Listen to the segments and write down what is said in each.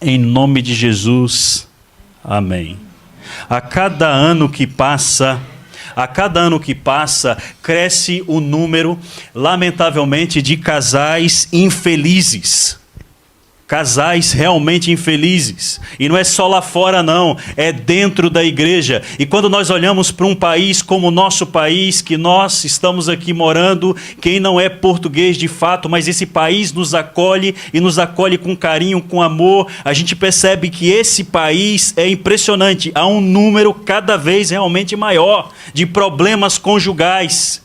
Em nome de Jesus, amém. A cada ano que passa, cresce o número, lamentavelmente, de casais infelizes. Casais realmente infelizes. E não é só lá fora não, é dentro da igreja. E quando nós olhamos para um país como o nosso país, que nós estamos aqui morando, quem não é português de fato, mas esse país nos acolhe e nos acolhe com carinho, com amor, a gente percebe que esse país é impressionante. Há um número cada vez realmente maior de problemas conjugais.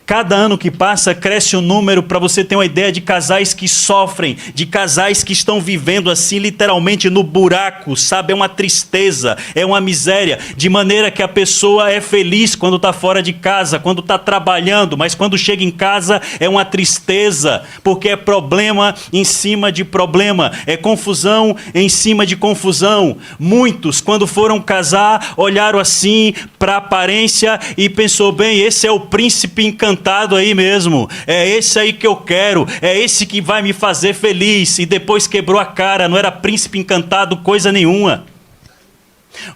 Cada ano que passa, cresce o número, para você ter uma ideia, de casais que sofrem, de casais que estão vivendo assim, literalmente no buraco, sabe? É uma tristeza, é uma miséria, de maneira que a pessoa é feliz quando está fora de casa, quando está trabalhando, mas quando chega em casa é uma tristeza, porque é problema em cima de problema, é confusão em cima de confusão. Muitos, quando foram casar, olharam assim para a aparência e pensou, bem, esse é o príncipe encantado aí mesmo, é esse aí que eu quero, é esse que vai me fazer feliz, e depois quebrou a cara, não era príncipe encantado coisa nenhuma.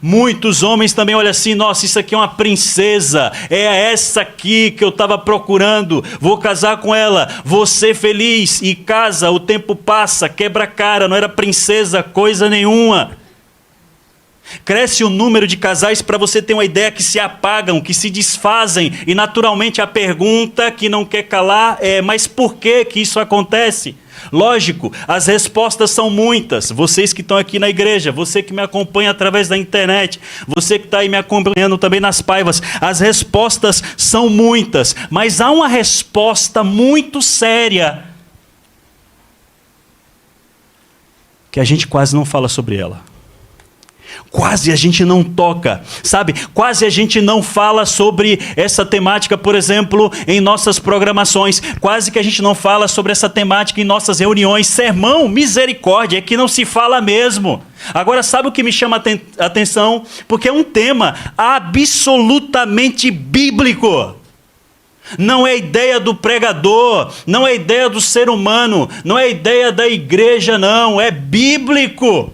Muitos homens também olham assim, nossa, isso aqui é uma princesa, é essa aqui que eu estava procurando, vou casar com ela, vou ser feliz, e casa, o tempo passa, quebra a cara, não era princesa coisa nenhuma. Cresce o número de casais, para você ter uma ideia, que se apagam, que se desfazem, e naturalmente a pergunta que não quer calar é, mas por que isso acontece? Lógico, as respostas são muitas. Vocês que estão aqui na igreja, você que me acompanha através da internet, você que está aí me acompanhando também nas Paivas, as respostas são muitas, mas há uma resposta muito séria que a gente quase não fala sobre ela. Quase a gente não toca, sabe? Quase a gente não fala sobre essa temática, por exemplo, em nossas programações. Quase que a gente não fala sobre essa temática em nossas reuniões. Sermão, misericórdia, é que não se fala mesmo. Agora, sabe o que me chama a atenção? Porque é um tema absolutamente bíblico. Não é ideia do pregador, não é ideia do ser humano, não é ideia da igreja, não. É bíblico.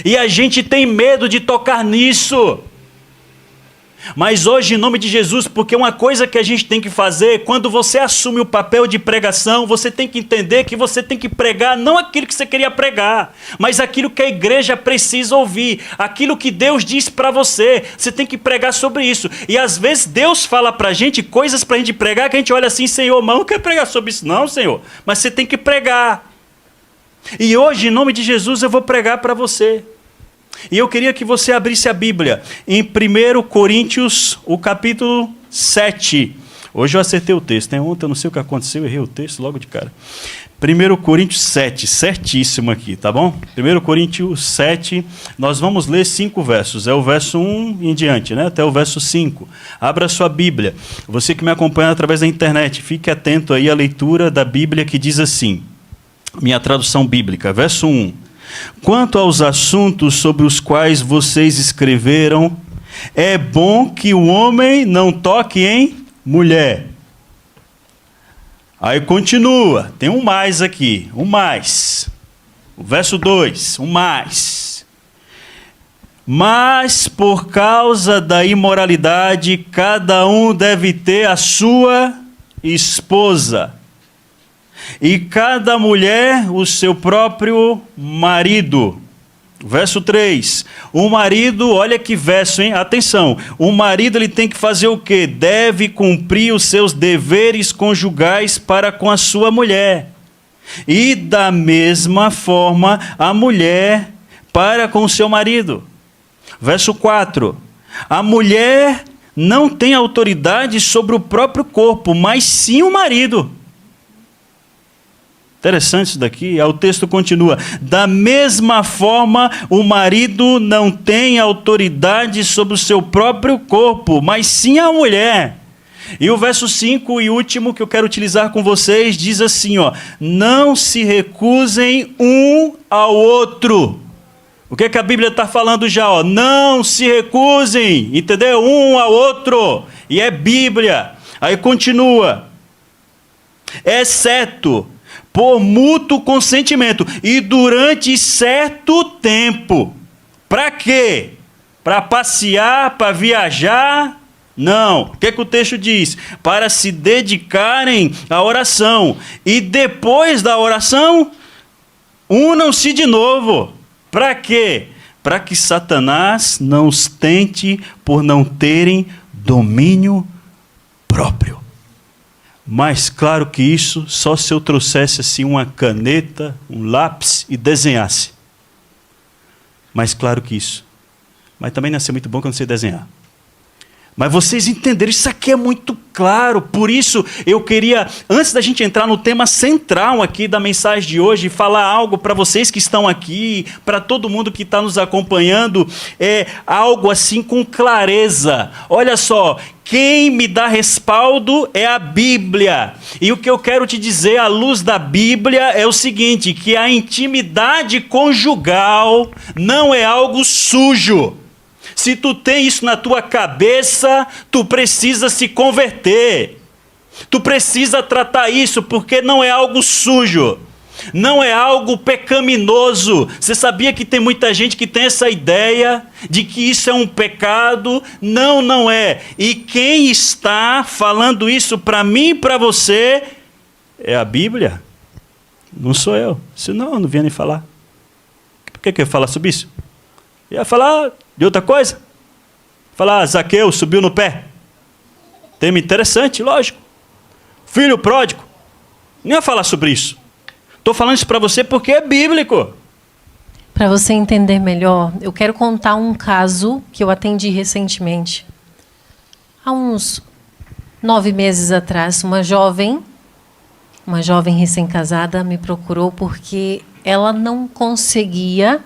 E a gente tem medo de tocar nisso. Mas hoje, em nome de Jesus, porque uma coisa que a gente tem que fazer, quando você assume o papel de pregação, você tem que entender que você tem que pregar não aquilo que você queria pregar, mas aquilo que a igreja precisa ouvir, aquilo que Deus diz para você. Você tem que pregar sobre isso. E às vezes Deus fala para a gente coisas para a gente pregar, que a gente olha assim, Senhor, mas eu não quero pregar sobre isso não, Senhor. Mas você tem que pregar. E hoje, em nome de Jesus, eu vou pregar para você. E eu queria que você abrisse a Bíblia em 1 Coríntios, o capítulo 7. Hoje eu acertei o texto, né? Ontem eu não sei o que aconteceu, errei o texto logo de cara. 1 Coríntios 7, certíssimo aqui, tá bom? 1 Coríntios 7, nós vamos ler 5 versos. É o verso 1 em diante, né? Até o verso 5. Abra a sua Bíblia. Você que me acompanha através da internet, fique atento aí à leitura da Bíblia, que diz assim, minha tradução bíblica, verso 1. Quanto aos assuntos sobre os quais vocês escreveram, é bom que o homem não toque em mulher. Aí continua, tem um mais aqui, um mais. O verso 2, um mais. Mas por causa da imoralidade, cada um deve ter a sua esposa. E cada mulher o seu próprio marido. Verso 3. O marido, olha que verso, hein? Atenção. O marido, ele tem que fazer o quê? Deve cumprir os seus deveres conjugais para com a sua mulher. E da mesma forma, a mulher para com o seu marido. Verso 4. A mulher não tem autoridade sobre o próprio corpo, mas sim o marido. Interessante isso daqui, o texto continua. Da mesma forma, o marido não tem autoridade sobre o seu próprio corpo, mas sim a mulher. E o verso 5 e último que eu quero utilizar com vocês, diz assim, ó, não se recusem um ao outro. O que é que a Bíblia está falando já? Ó? Não se recusem, entendeu? Um ao outro. E é Bíblia. Aí continua. Exceto por mútuo consentimento e durante certo tempo. Para quê? Para passear, para viajar? Não. O que o texto diz? Para se dedicarem à oração. E depois da oração, unam-se de novo. Para quê? Para que Satanás não os tente por não terem domínio próprio. Mais claro que isso, só se eu trouxesse assim uma caneta, um lápis e desenhasse. Mais claro que isso. Mas também não ia ser muito bom que eu não sei desenhar. Mas vocês entenderam, isso aqui é muito claro. Por isso eu queria, antes da gente entrar no tema central aqui da mensagem de hoje, falar algo para vocês que estão aqui, para todo mundo que está nos acompanhando, algo assim com clareza. Olha só, quem me dá respaldo é a Bíblia. E o que eu quero te dizer à luz da Bíblia é o seguinte, que a intimidade conjugal não é algo sujo. Se tu tem isso na tua cabeça, tu precisa se converter. Tu precisa tratar isso, porque não é algo sujo. Não é algo pecaminoso. Você sabia que tem muita gente que tem essa ideia de que isso é um pecado? Não, não é. E quem está falando isso para mim e para você é a Bíblia. Não sou eu. Senão eu não vinha nem falar. Por que eu ia falar sobre isso? Eu ia falar de outra coisa. Falar, Zaqueu subiu no pé. Tema interessante, lógico. Filho pródigo. Não ia falar sobre isso. Estou falando isso para você porque é bíblico. Para você entender melhor, eu quero contar um caso que eu atendi recentemente. Há uns 9 meses atrás, uma jovem recém-casada me procurou porque ela não conseguia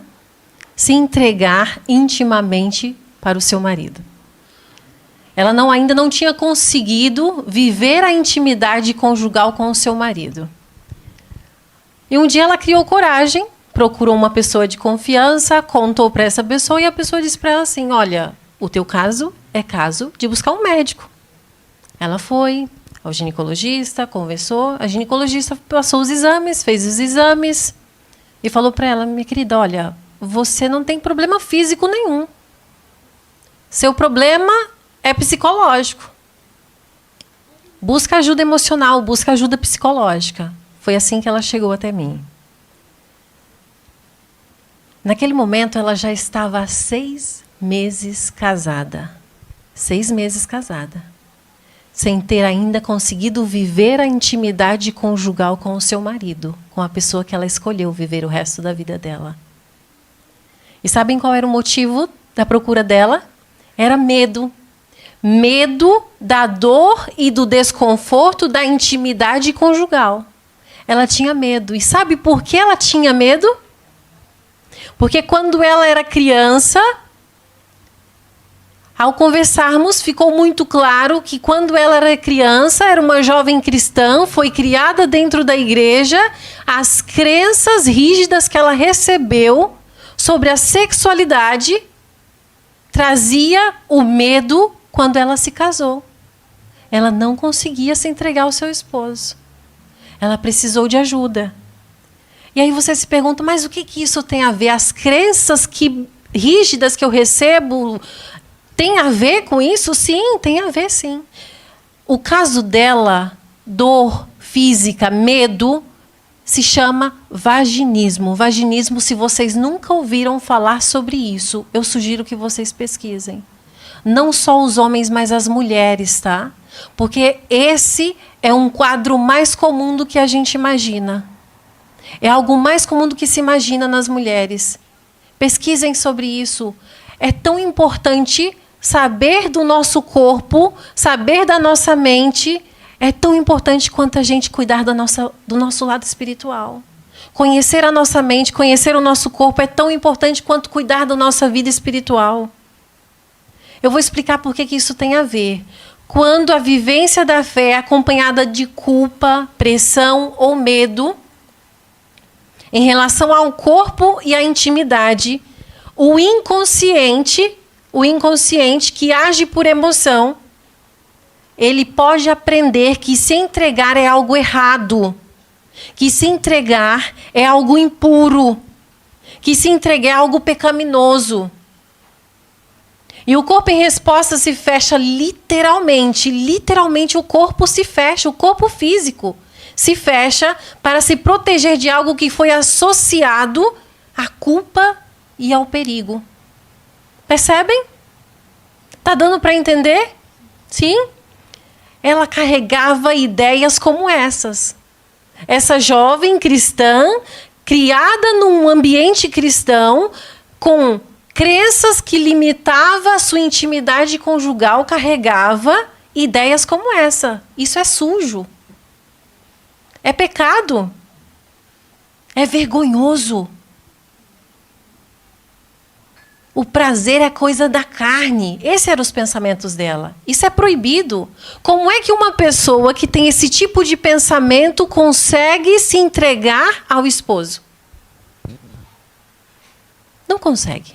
se entregar intimamente para o seu marido. Ela ainda não tinha conseguido viver a intimidade conjugal com o seu marido. E um dia ela criou coragem, procurou uma pessoa de confiança, contou para essa pessoa e a pessoa disse para ela assim, olha, o teu caso é caso de buscar um médico. Ela foi ao ginecologista, conversou, a ginecologista passou os exames, fez os exames e falou para ela, minha querida, olha, você não tem problema físico nenhum. Seu problema é psicológico. Busca ajuda emocional, busca ajuda psicológica. Foi assim que ela chegou até mim. Naquele momento, ela já estava há 6 meses casada. 6 meses casada. Sem ter ainda conseguido viver a intimidade conjugal com o seu marido, com a pessoa que ela escolheu viver o resto da vida dela. E sabem qual era o motivo da procura dela? Era medo. Medo da dor e do desconforto da intimidade conjugal. Ela tinha medo. E sabe por que ela tinha medo? Porque quando ela era criança, ao conversarmos, ficou muito claro que quando ela era criança, era uma jovem cristã, foi criada dentro da igreja, as crenças rígidas que ela recebeu sobre a sexualidade trazia o medo quando ela se casou. Ela não conseguia se entregar ao seu esposo. Ela precisou de ajuda. E aí você se pergunta, mas o que isso tem a ver? As crenças rígidas que eu recebo tem a ver com isso? Sim, tem a ver, sim. O caso dela, dor física, medo, se chama vaginismo. Vaginismo, se vocês nunca ouviram falar sobre isso, eu sugiro que vocês pesquisem. Não só os homens, mas as mulheres, tá? Porque esse é um quadro mais comum do que a gente imagina. É algo mais comum do que se imagina nas mulheres. Pesquisem sobre isso. É tão importante saber do nosso corpo, saber da nossa mente. É tão importante quanto a gente cuidar do nosso lado espiritual. Conhecer a nossa mente, conhecer o nosso corpo é tão importante quanto cuidar da nossa vida espiritual. Eu vou explicar por que isso tem a ver. Quando a vivência da fé é acompanhada de culpa, pressão ou medo, em relação ao corpo e à intimidade, o inconsciente que age por emoção, ele pode aprender que se entregar é algo errado. que se entregar é algo impuro, que se entregar é algo pecaminoso. E o corpo em resposta se fecha literalmente. Literalmente o corpo se fecha, o corpo físico se fecha para se proteger de algo que foi associado à culpa e ao perigo. Percebem? Tá dando para entender? Sim? Ela carregava ideias como essas. Essa jovem cristã, criada num ambiente cristão, com crenças que limitavam a sua intimidade conjugal, carregava ideias como essa. Isso é sujo. É pecado. É vergonhoso. O prazer é coisa da carne. Esses eram os pensamentos dela. Isso é proibido. Como é que uma pessoa que tem esse tipo de pensamento consegue se entregar ao esposo? Não consegue.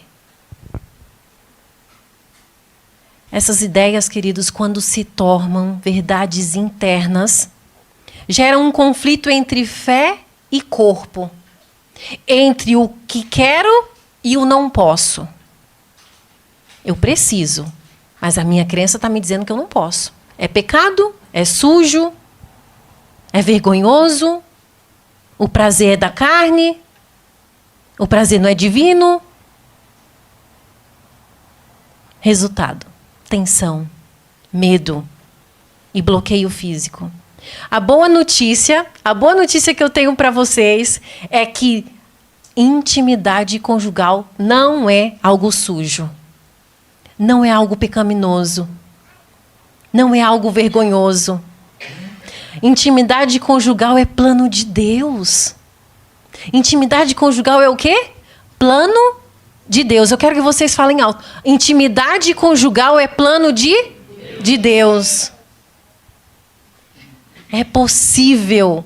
Essas ideias, queridos, quando se tornam verdades internas, geram um conflito entre fé e corpo. Entre o que quero e o não posso. Eu preciso, mas a minha crença está me dizendo que eu não posso. É pecado, é sujo, é vergonhoso, o prazer é da carne, o prazer não é divino. Resultado: tensão, medo e bloqueio físico. A boa notícia que eu tenho para vocês é que intimidade conjugal não é algo sujo. Não é algo pecaminoso. Não é algo vergonhoso. Intimidade conjugal é plano de Deus. Intimidade conjugal é o quê? Plano de Deus. Eu quero que vocês falem alto. Intimidade conjugal é plano de Deus. É possível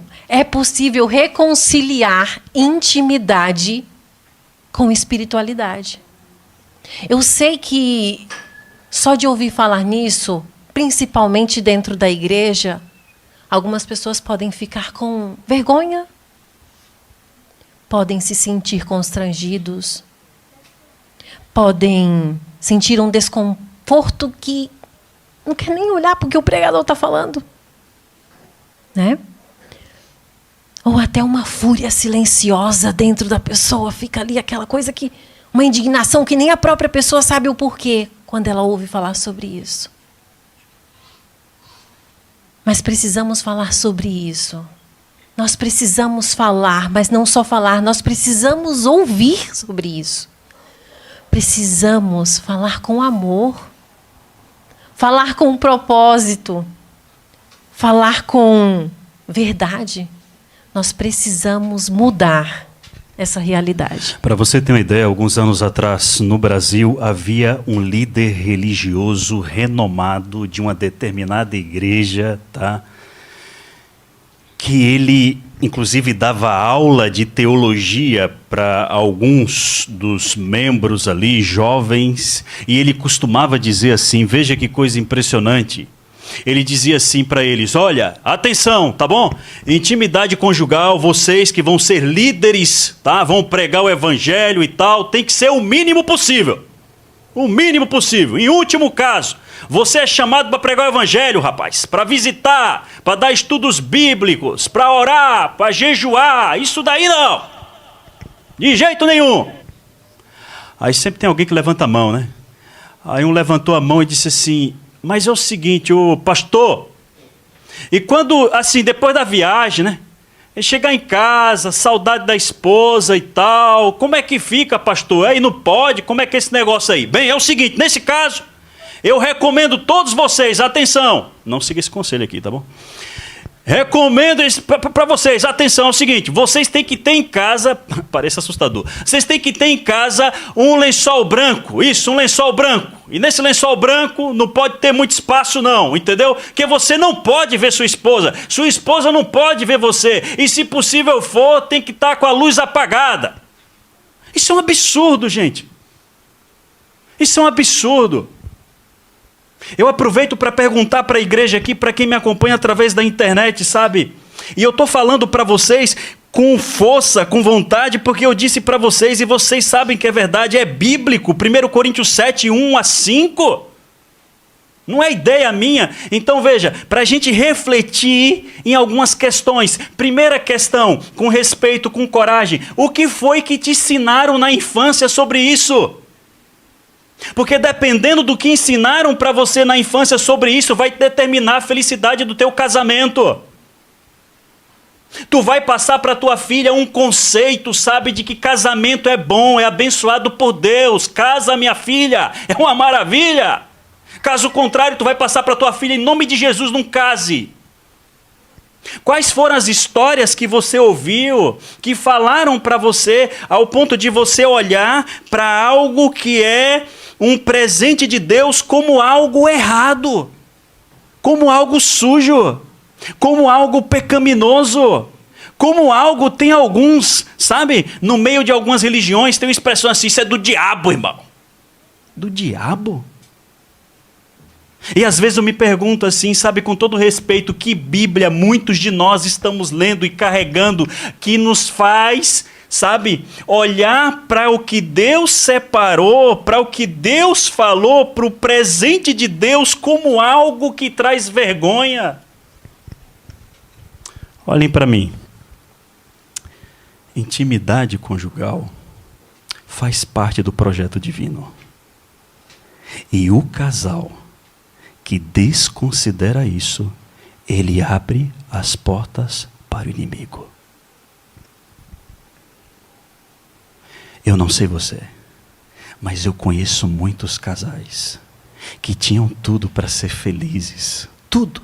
reconciliar intimidade com espiritualidade. Eu sei que só de ouvir falar nisso, principalmente dentro da igreja, algumas pessoas podem ficar com vergonha, podem se sentir constrangidos, podem sentir um desconforto que não quer nem olhar para o que o pregador está falando. Né? Ou até uma fúria silenciosa dentro da pessoa, fica ali aquela coisa que, uma indignação que nem a própria pessoa sabe o porquê quando ela ouve falar sobre isso. Mas precisamos falar sobre isso. Nós precisamos falar, mas não só falar, nós precisamos ouvir sobre isso. Precisamos falar com amor, falar com propósito, falar com verdade. Nós precisamos mudar essa realidade. Para você ter uma ideia, alguns anos atrás, no Brasil, havia um líder religioso renomado de uma determinada igreja, tá? Que ele, inclusive, dava aula de teologia para alguns dos membros ali, jovens, e ele costumava dizer assim, veja que coisa impressionante. Ele dizia assim para eles, olha, atenção, tá bom? Intimidade conjugal, vocês que vão ser líderes, tá? Vão pregar o evangelho e tal, tem que ser o mínimo possível. O mínimo possível. Em último caso, você é chamado para pregar o evangelho, rapaz, para visitar, para dar estudos bíblicos, para orar, para jejuar, isso daí não. De jeito nenhum. Aí sempre tem alguém que levanta a mão, né? Aí um levantou a mão e disse assim, mas é o seguinte, ô pastor, e quando, assim, depois da viagem, né? Chegar em casa, saudade da esposa e tal, como é que fica, pastor? Aí não pode, como é que é esse negócio aí? Bem, é o seguinte, nesse caso, eu recomendo todos vocês, atenção, não siga esse conselho aqui, tá bom? Recomendo para vocês, atenção, é o seguinte, vocês têm que ter em casa, parece assustador, vocês têm que ter em casa um lençol branco, isso, um lençol branco, e nesse lençol branco não pode ter muito espaço não, entendeu? Porque você não pode ver sua esposa não pode ver você, e se possível for, tem que estar com a luz apagada. Isso é um absurdo, gente, isso é um absurdo. Eu aproveito para perguntar para a igreja aqui, para quem me acompanha através da internet, sabe? E eu estou falando para vocês com força, com vontade, porque eu disse para vocês, e vocês sabem que é verdade, é bíblico. 1 Coríntios 7, 1-5. Não é ideia minha. Então veja, para a gente refletir em algumas questões. Primeira questão, com respeito, com coragem. O que foi que te ensinaram na infância sobre isso? Porque dependendo do que ensinaram para você na infância sobre isso, vai determinar a felicidade do teu casamento. Tu vai passar para tua filha um conceito, sabe, de que casamento é bom, é abençoado por Deus. Casa, minha filha, é uma maravilha. Caso contrário, tu vai passar para tua filha, em nome de Jesus, não case. Quais foram as histórias que você ouviu, que falaram para você, ao ponto de você olhar para algo que é um presente de Deus como algo errado, como algo sujo, como algo pecaminoso, como algo, tem alguns, sabe, no meio de algumas religiões tem uma expressão assim, isso é do diabo, irmão. Do diabo? E às vezes eu me pergunto assim, sabe, com todo respeito, que Bíblia muitos de nós estamos lendo e carregando, que nos faz, sabe, olhar para o que Deus separou, para o que Deus falou, para o presente de Deus como algo que traz vergonha. Olhem para mim. Intimidade conjugal faz parte do projeto divino. E o casal que desconsidera isso, ele abre as portas para o inimigo. Eu não sei você, mas eu conheço muitos casais que tinham tudo para ser felizes, tudo.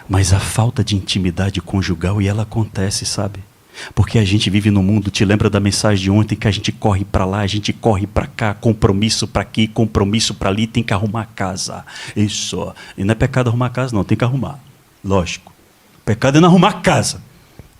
Mas a falta de intimidade conjugal, e ela acontece, sabe? Porque a gente vive no mundo, te lembra da mensagem de ontem, que a gente corre para lá, a gente corre para cá, compromisso para aqui, compromisso para ali, tem que arrumar casa. Isso. E não é pecado arrumar casa, não, tem que arrumar. Lógico. Pecado é não arrumar casa.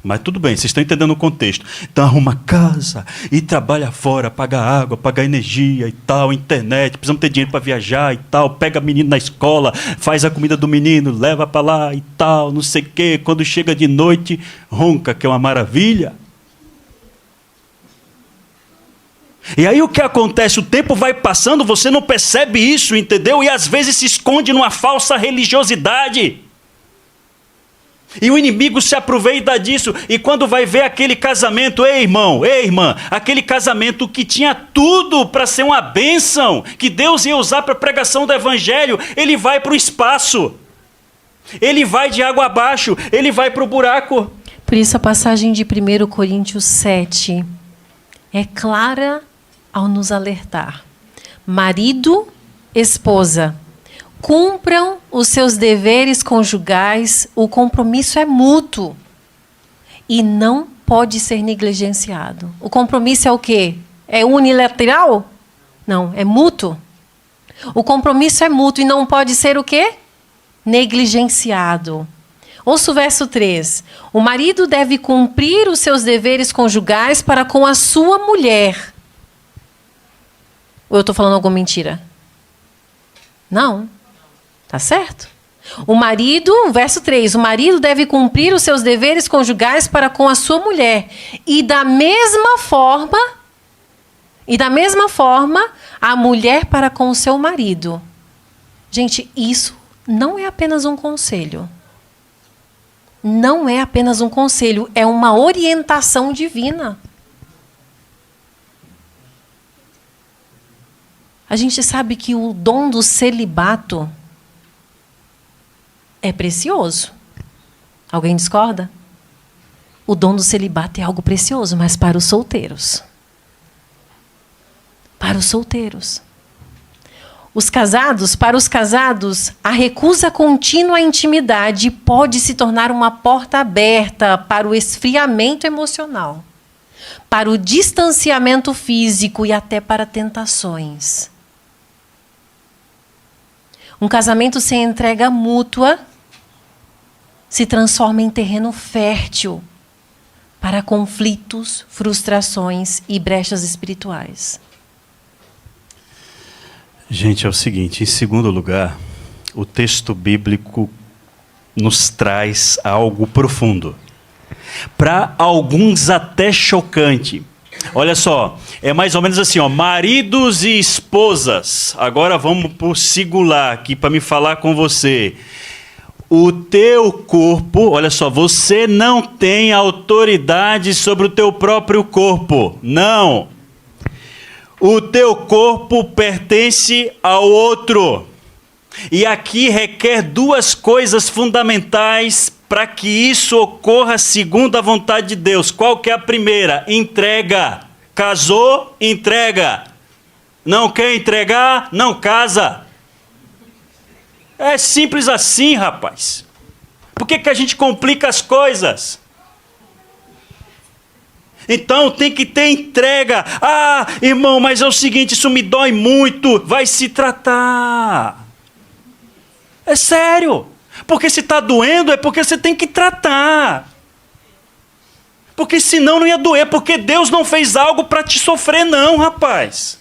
Mas tudo bem, vocês estão entendendo o contexto. Então arruma casa e trabalha fora, paga água, paga energia e tal, internet, precisamos ter dinheiro para viajar e tal, pega menino na escola, faz a comida do menino, leva para lá e tal, não sei o quê. Quando chega de noite, ronca, que é uma maravilha. E aí o que acontece? O tempo vai passando, você não percebe isso, entendeu? E às vezes se esconde numa falsa religiosidade. E o inimigo se aproveita disso, e quando vai ver aquele casamento, ei irmão, ei irmã, aquele casamento que tinha tudo para ser uma bênção, que Deus ia usar para a pregação do evangelho, ele vai para o espaço, ele vai de água abaixo, ele vai para o buraco. Por isso a passagem de 1 Coríntios 7 é clara ao nos alertar. Marido, esposa, cumpram os seus deveres conjugais, o compromisso é mútuo e não pode ser negligenciado. O compromisso é o quê? É unilateral? Não, é mútuo. O compromisso é mútuo e não pode ser o quê? Negligenciado. Ouça o verso 3. O marido deve cumprir os seus deveres conjugais para com a sua mulher. Ou eu estou falando alguma mentira? Não. Tá certo? O marido, verso 3, o marido deve cumprir os seus deveres conjugais para com a sua mulher. E da mesma forma, a mulher para com o seu marido. Gente, isso não é apenas um conselho. Não é apenas um conselho, é uma orientação divina. A gente sabe que o dom do celibato é precioso. Alguém discorda? O dom do celibato é algo precioso, mas para os solteiros. Para os solteiros. Para os casados, a recusa contínua à intimidade pode se tornar uma porta aberta para o esfriamento emocional, para o distanciamento físico e até para tentações. Um casamento sem entrega mútua se transforma em terreno fértil para conflitos, frustrações e brechas espirituais. Gente, é o seguinte, em segundo lugar, o texto bíblico nos traz algo profundo. Para alguns até chocante. Olha só, é mais ou menos assim, ó, maridos e esposas. Agora vamos para o singular aqui para me falar com você. O teu corpo, olha só, você não tem autoridade sobre o teu próprio corpo. Não. O teu corpo pertence ao outro. E aqui requer duas coisas fundamentais para que isso ocorra segundo a vontade de Deus. Qual que é a primeira? Entrega. Casou, entrega. Não quer entregar, não casa. É simples assim, rapaz. Por que a gente complica as coisas? Então tem que ter entrega. Ah, irmão, mas é o seguinte, isso me dói muito. Vai se tratar. É sério. Porque se está doendo é porque você tem que tratar. Porque senão não ia doer. Porque Deus não fez algo para te sofrer não, rapaz.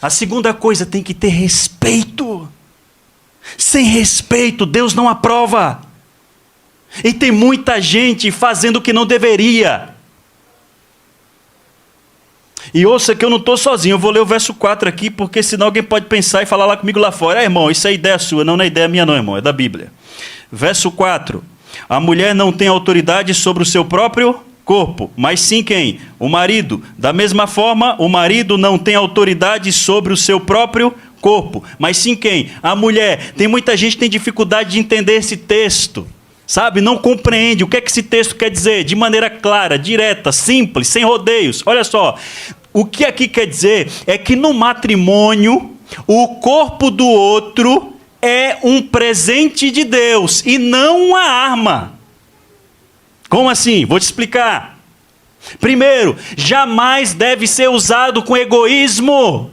A segunda coisa, tem que ter respeito. Sem respeito, Deus não aprova. E tem muita gente fazendo o que não deveria. E ouça que eu não estou sozinho, eu vou ler o verso 4 aqui, porque senão alguém pode pensar e falar lá comigo lá fora. Irmão, isso é ideia sua, não é ideia minha não, irmão, é da Bíblia. Verso 4. A mulher não tem autoridade sobre o seu próprio corpo, mas sim quem? O marido. Da mesma forma, o marido não tem autoridade sobre o seu próprio corpo, mas sim quem? A mulher. Tem muita gente que tem dificuldade de entender esse texto. Sabe, não compreende o que é que esse texto quer dizer, de maneira clara, direta, simples, sem rodeios. Olha só, o que aqui quer dizer é que no matrimônio, o corpo do outro é um presente de Deus e não uma arma. Como assim? Vou te explicar. Primeiro, jamais deve ser usado com egoísmo.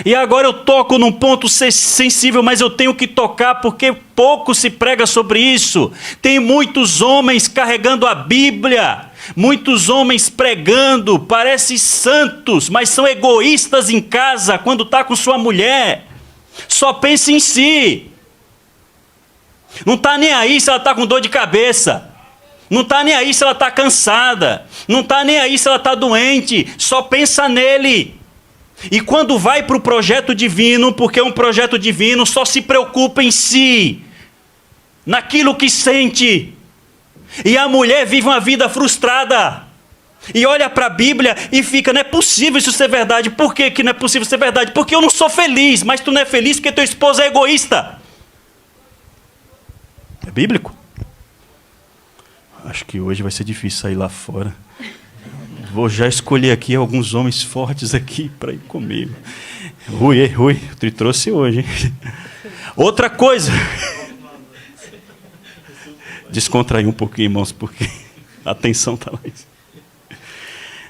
E agora eu toco num ponto sensível, mas eu tenho que tocar porque pouco se prega sobre isso. Tem muitos homens carregando a Bíblia, muitos homens pregando, parecem santos, mas são egoístas em casa quando está com sua mulher. Só pensa em si. Não está nem aí se ela está com dor de cabeça. Não está nem aí se ela está cansada. Não está nem aí se ela está doente. Só pensa nele. E quando vai para o projeto divino, porque é um projeto divino, só se preocupa em si, naquilo que sente. E a mulher vive uma vida frustrada. E olha para a Bíblia e fica, não é possível isso ser verdade. Por que não é possível ser verdade? Porque eu não sou feliz, mas tu não é feliz porque teu esposo é egoísta. É bíblico? Acho que hoje vai ser difícil sair lá fora. Vou já escolher aqui alguns homens fortes aqui para ir comigo. Rui, tu trouxe hoje, hein? Outra coisa. Descontrair um pouquinho, irmãos, porque a atenção está lá.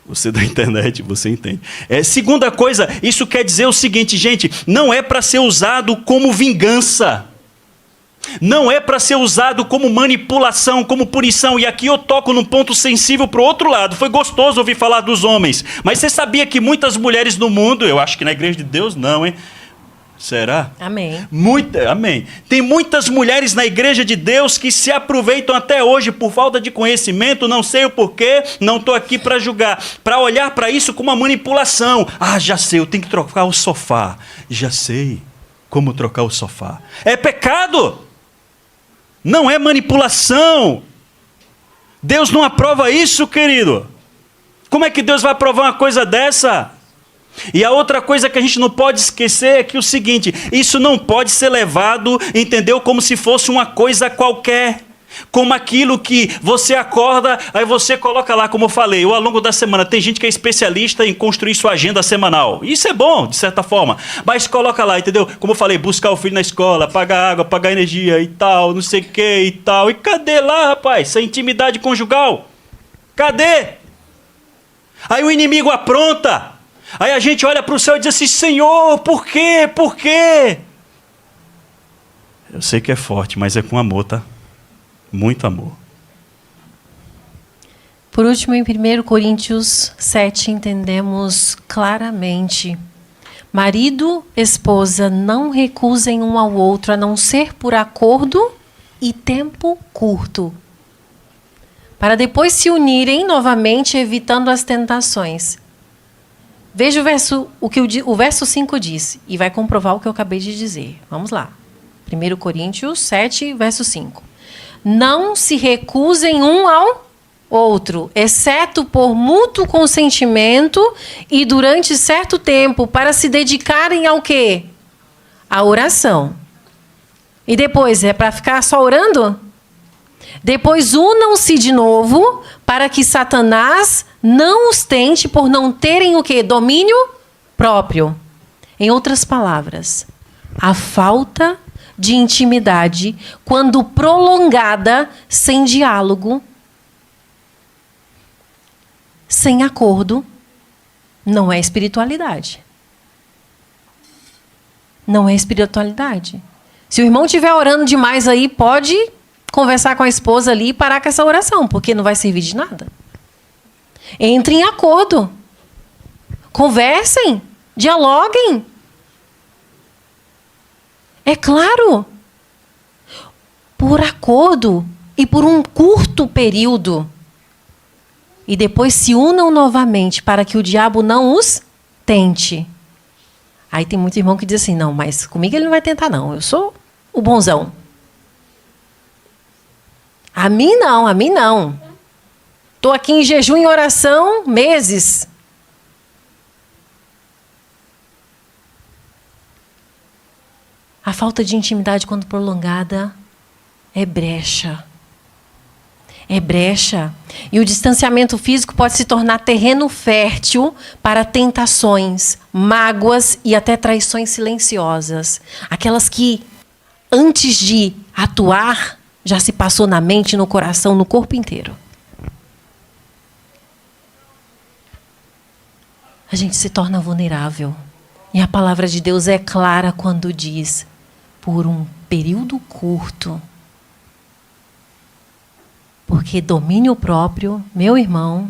Você da internet, você entende. Segunda coisa, isso quer dizer o seguinte, gente, não é para ser usado como vingança. Não é para ser usado como manipulação, como punição. E aqui eu toco num ponto sensível para o outro lado. Foi gostoso ouvir falar dos homens. Mas você sabia que muitas mulheres no mundo, eu acho que na igreja de Deus não, hein? Será? Amém. Amém. Tem muitas mulheres na igreja de Deus que se aproveitam até hoje por falta de conhecimento, não sei o porquê, não estou aqui para julgar, para olhar para isso como uma manipulação. Ah, já sei, eu tenho que trocar o sofá. Já sei como trocar o sofá. É pecado. Não é manipulação. Deus não aprova isso, querido. Como é que Deus vai aprovar uma coisa dessa? E a outra coisa que a gente não pode esquecer é que o seguinte, isso não pode ser levado, entendeu? Como se fosse uma coisa qualquer. Como aquilo que você acorda, aí você coloca lá, como eu falei, ao longo da semana. Tem gente que é especialista em construir sua agenda semanal. Isso é bom, de certa forma. Mas coloca lá, entendeu? Como eu falei, buscar o filho na escola, pagar água, pagar energia e tal, não sei o que e tal. E cadê lá, rapaz, essa intimidade conjugal? Cadê? Aí o inimigo apronta. Aí a gente olha para o céu e diz assim, Senhor, por quê? Por quê? Eu sei que é forte, mas é com amor, tá? Muito amor. Por último, em 1 Coríntios 7, entendemos claramente. Marido, esposa, não recusem um ao outro, a não ser por acordo e tempo curto, para depois se unirem novamente, evitando as tentações. Veja o que o verso 5 diz, e vai comprovar o que eu acabei de dizer. Vamos lá. 1 Coríntios 7, verso 5. Não se recusem um ao outro, exceto por mútuo consentimento e durante certo tempo, para se dedicarem ao quê? A oração. E depois, é para ficar só orando? Depois unam-se de novo, para que Satanás não os tente por não terem o quê? Domínio próprio. Em outras palavras, a falta de intimidade, quando prolongada, sem diálogo, sem acordo, não é espiritualidade. Não é espiritualidade. Se o irmão estiver orando demais aí, pode conversar com a esposa ali e parar com essa oração, porque não vai servir de nada. Entre em acordo. Conversem, dialoguem. É claro, por acordo e por um curto período. E depois se unam novamente para que o diabo não os tente. Aí tem muito irmão que diz assim, não, mas comigo ele não vai tentar não, eu sou o bonzão. A mim não. Estou aqui em jejum e oração meses. A falta de intimidade, quando prolongada, é brecha. É brecha. E o distanciamento físico pode se tornar terreno fértil para tentações, mágoas e até traições silenciosas. Aquelas que, antes de atuar, já se passou na mente, no coração, no corpo inteiro. A gente se torna vulnerável. E a palavra de Deus é clara quando diz, por um período curto. Porque domínio próprio, meu irmão,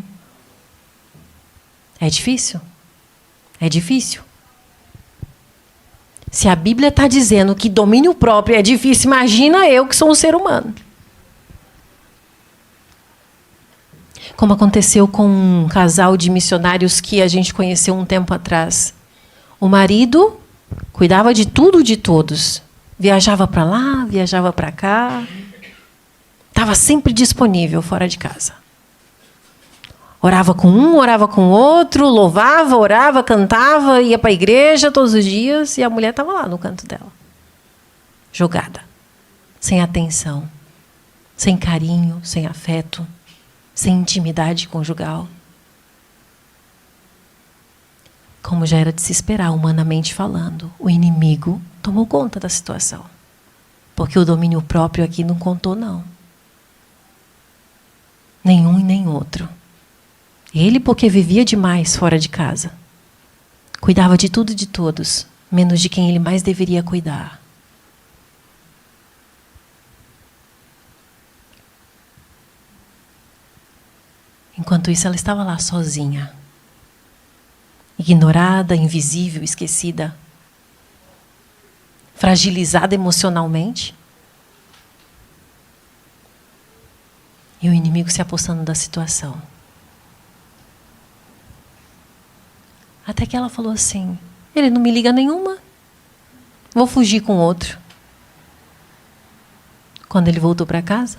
é difícil. É difícil. Se a Bíblia está dizendo que domínio próprio é difícil, imagina eu que sou um ser humano. Como aconteceu com um casal de missionários que a gente conheceu um tempo atrás. O marido cuidava de tudo, de todos. Viajava para lá, viajava para cá. Estava sempre disponível fora de casa. Orava com um, orava com o outro, louvava, orava, cantava, ia para a igreja todos os dias e a mulher estava lá no canto dela. Jogada. Sem atenção. Sem carinho, sem afeto. Sem intimidade conjugal. Como já era de se esperar, humanamente falando, o inimigo tomou conta da situação. Porque o domínio próprio aqui não contou, não. Nenhum e nem outro. Ele porque vivia demais fora de casa. Cuidava de tudo e de todos, menos de quem ele mais deveria cuidar. Enquanto isso, ela estava lá sozinha. Ignorada, invisível, esquecida. Fragilizada emocionalmente. E o inimigo se apossando da situação. Até que ela falou assim, ele não me liga nenhuma. Vou fugir com outro. Quando ele voltou para casa,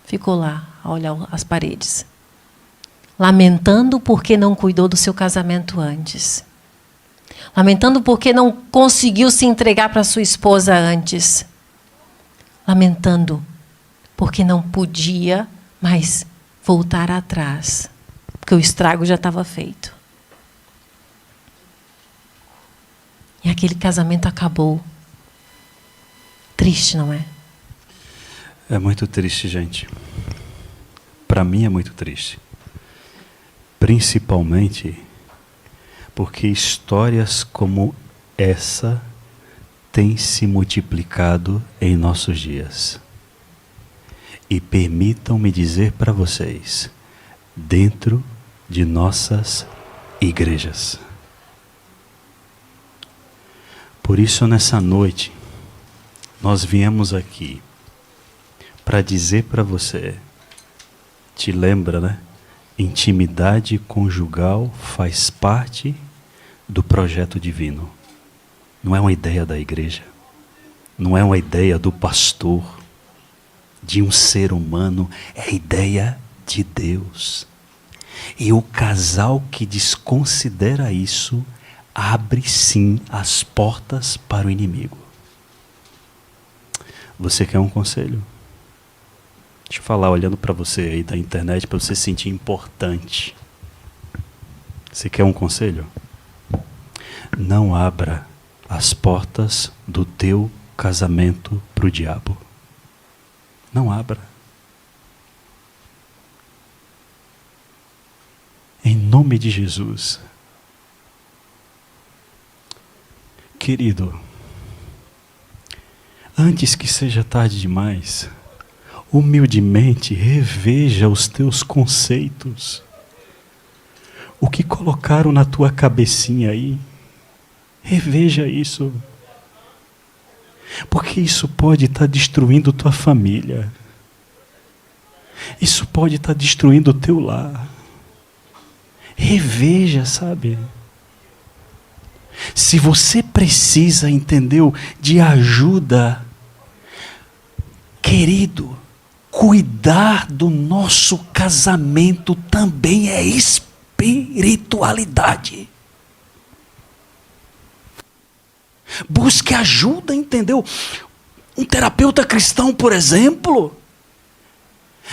ficou lá a olhar as paredes. Lamentando porque não cuidou do seu casamento antes. Lamentando porque não conseguiu se entregar para sua esposa antes. Lamentando porque não podia mais voltar atrás. Porque o estrago já estava feito. E aquele casamento acabou. Triste, não é? É muito triste, gente. Para mim é muito triste. Principalmente porque histórias como essa têm se multiplicado em nossos dias. E permitam-me dizer para vocês, dentro de nossas igrejas. Por isso, nessa noite, nós viemos aqui para dizer para você, te lembra, né? Intimidade conjugal faz parte do projeto divino. Não é uma ideia da igreja. Não é uma ideia do pastor, de um ser humano. É a ideia de Deus. E o casal que desconsidera isso, abre sim as portas para o inimigo. Você quer um conselho? Deixa eu falar olhando para você aí da internet, para você se sentir importante. Você quer um conselho? Não abra as portas do teu casamento para o diabo. Não abra. Em nome de Jesus. Querido, antes que seja tarde demais, humildemente reveja os teus conceitos. O que colocaram na tua cabecinha aí, reveja isso. Porque isso pode estar destruindo tua família. Isso pode estar destruindo o teu lar. Reveja, sabe? Se você precisa, entendeu, de ajuda, querido, cuidar do nosso casamento também é espiritualidade. Busque ajuda, entendeu? Um terapeuta cristão, por exemplo.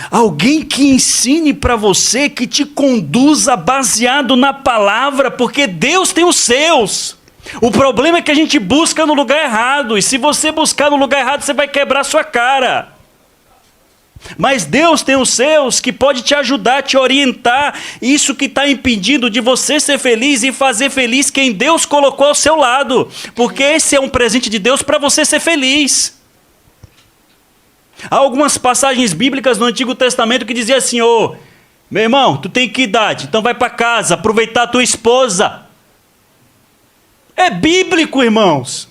Alguém que ensine para você, que te conduza baseado na palavra, porque Deus tem os seus. O problema é que a gente busca no lugar errado, e se você buscar no lugar errado, você vai quebrar sua cara. Mas Deus tem os seus, que pode te ajudar, te orientar, isso que está impedindo de você ser feliz e fazer feliz quem Deus colocou ao seu lado, porque esse é um presente de Deus para você ser feliz. Há algumas passagens bíblicas no Antigo Testamento que diziam assim: ô, meu irmão, tu tem que idade? Então vai para casa, aproveitar a tua esposa. É bíblico, irmãos.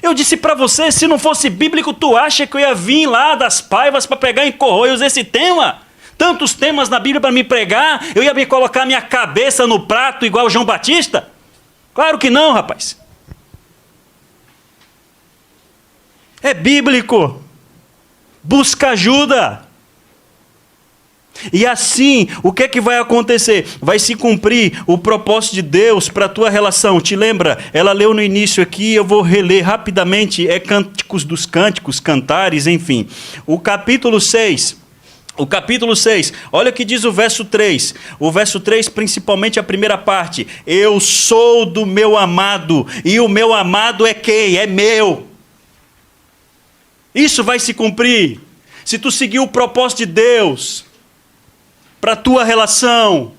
Eu disse para você, se não fosse bíblico, tu acha que eu ia vir lá das Paivas para pegar em Corroios esse tema? Tantos temas na Bíblia para me pregar, eu ia me colocar minha cabeça no prato igual João Batista? Claro que não, rapaz. É bíblico. Busca ajuda. E assim, o que é que vai acontecer? Vai se cumprir o propósito de Deus para a tua relação. Te lembra? Ela leu no início aqui, eu vou reler rapidamente. É Cânticos dos Cânticos, Cantares, enfim. O capítulo 6. Olha o que diz o verso 3. O verso 3, principalmente a primeira parte. Eu sou do meu amado, e o meu amado é quem? É meu. Isso vai se cumprir se tu seguir o propósito de Deus para a tua relação,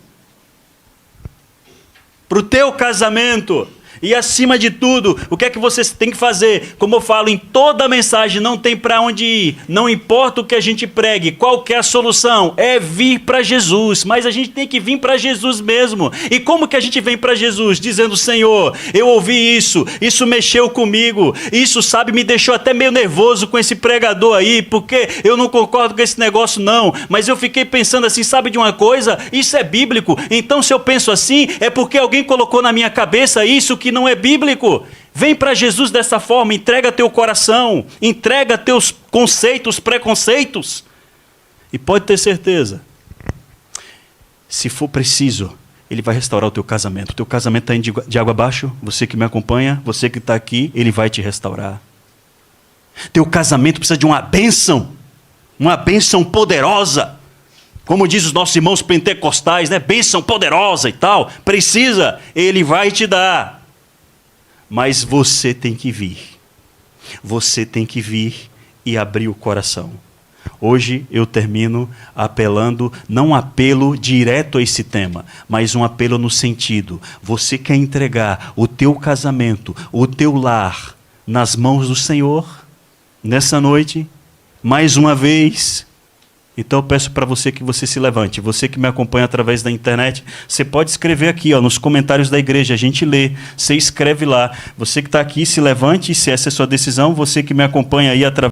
para o teu casamento. E acima de tudo, o que é que você tem que fazer? Como eu falo em toda a mensagem, não tem para onde ir. Não importa o que a gente pregue, qual que é a solução? É vir para Jesus. Mas a gente tem que vir para Jesus mesmo. E como que a gente vem para Jesus? Dizendo: Senhor, eu ouvi isso mexeu comigo. Isso, sabe, me deixou até meio nervoso com esse pregador aí, porque eu não concordo com esse negócio não. Mas eu fiquei pensando assim, sabe de uma coisa? Isso é bíblico. Então se eu penso assim, é porque alguém colocou na minha cabeça isso que não é bíblico. Vem para Jesus dessa forma, entrega teu coração, entrega teus conceitos, preconceitos, e pode ter certeza, se for preciso, Ele vai restaurar o teu casamento. O teu casamento está indo de água abaixo, você que me acompanha, você que está aqui, Ele vai te restaurar. Teu casamento precisa de uma bênção poderosa, como diz os nossos irmãos pentecostais, né? Bênção poderosa e tal, precisa, Ele vai te dar. Mas você tem que vir. Você tem que vir e abrir o coração. Hoje eu termino apelando, não um apelo direto a esse tema, mas um apelo no sentido: você quer entregar o teu casamento, o teu lar nas mãos do Senhor nessa noite, mais uma vez? Então eu peço para você que você se levante. Você que me acompanha através da internet, você pode escrever aqui, nos comentários da igreja, a gente lê, você escreve lá. Você que está aqui, se levante, se essa é a sua decisão. Você que me acompanha aí através